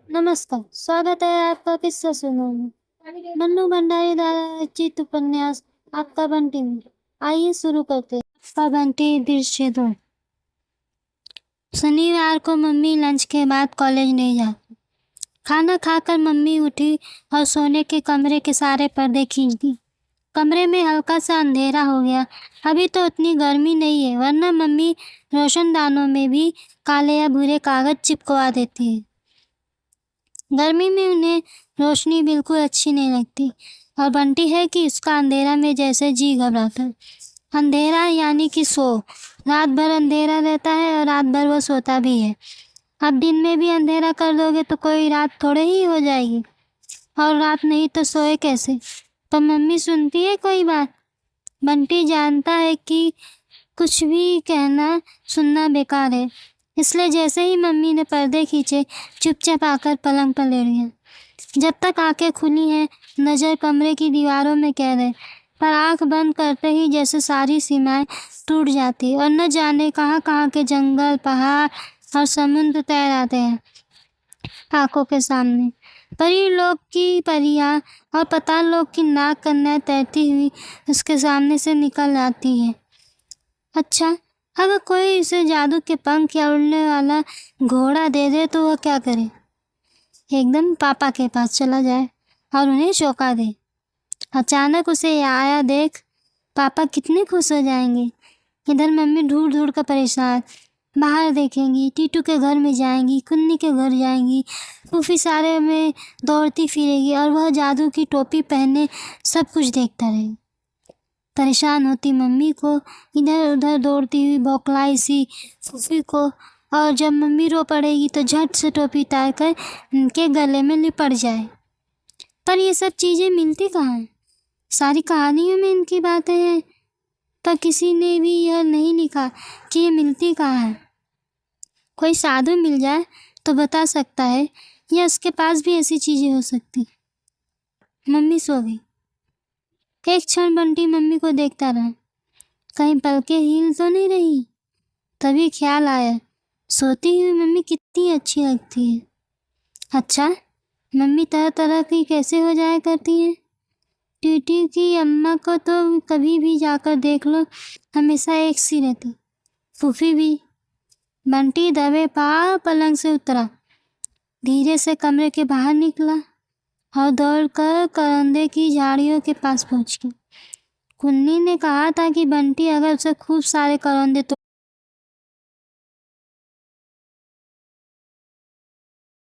नमस्कार, स्वागत है आपका किस्सा सुनने में। मन्नू भंडारी द्वारा रचित उपन्यास आपका बंटी में। आइए शुरू करते हैं। आपका बंटी दृश्य 2। शनिवार को मम्मी लंच के बाद कॉलेज नहीं जाती। खाना खाकर मम्मी उठी और सोने के कमरे के सारे पर्दे खींच दी। कमरे में हल्का सा अंधेरा हो गया। अभी तो उतनी गर्मी नहीं है, वरना मम्मी रोशनदानों में भी काले या भूरे कागज चिपकवा देती है। गर्मी में उन्हें रोशनी बिल्कुल अच्छी नहीं लगती और बंटी है कि उसका अंधेरा में जैसे जी घबराता है। अंधेरा यानी कि सो। रात भर अंधेरा रहता है और रात भर वो सोता भी है। अब दिन में भी अंधेरा कर दोगे तो कोई रात थोड़े ही हो जाएगी, और रात नहीं तो सोए कैसे? तो मम्मी सुनती है कोई बात? बंटी जानता है कि कुछ भी कहना सुनना बेकार है, इसलिए जैसे ही मम्मी ने पर्दे खींचे चुपचाप आकर पलंग पर लेट गया। जब तक आंखें खुली हैं, नजर कमरे की दीवारों में कैद है, पर आंख बंद करते ही जैसे सारी सीमाएं टूट जाती और न जाने कहाँ कहाँ के जंगल, पहाड़ और समुद्र तैर आते हैं आंखों के सामने। परी लोग की परियां और पाताल लोग की नाग कन्या तैरती हुई उसके सामने से निकल आती है। अच्छा, अगर कोई उसे जादू के पंख या उड़ने वाला घोड़ा दे दे तो वह क्या करे? एकदम पापा के पास चला जाए और उन्हें चौंका दे। अचानक उसे आया देख पापा कितने खुश हो जाएंगे। इधर मम्मी ढूंढ ढूंढ कर परेशान। बाहर देखेंगी, टीटू के घर में जाएंगी, कुन्नी के घर जाएंगी, फूफी सारे में दौड़ती फिरेगी और वह जादू की टोपी पहने सब कुछ देखता रहेगा। परेशान होती मम्मी को इधर उधर दौड़ती हुई बौखलाई सी फूफी को, और जब मम्मी रो पड़ेगी तो झट से टोपी उतार कर उनके गले में लिपट जाए। पर ये सब चीज़ें मिलती कहाँ हैं? सारी कहानियों में इनकी बातें हैं, पर किसी ने भी यह नहीं लिखा कि ये मिलती कहाँ है। कोई साधु मिल जाए तो बता सकता है, या उसके पास भी ऐसी चीज़ें हो सकती। मम्मी सो गई। एक क्षण बंटी मम्मी को देखता रहा, कहीं पलकें हिल तो नहीं रही। तभी ख्याल आया, सोती हुई मम्मी कितनी अच्छी लगती है। अच्छा, मम्मी तरह तरह की कैसे हो जाया करती हैं? टीटी की अम्मा को तो कभी भी जाकर देख लो, हमेशा एक सी रहती। फूफी भी। बंटी दबे पाँव पलंग से उतरा, धीरे से कमरे के बाहर निकला और दौड़कर करंदे की झाड़ियों के पास पहुंच गया। कुन्नी ने कहा था कि बंटी अगर उसे खूब सारे करौंदे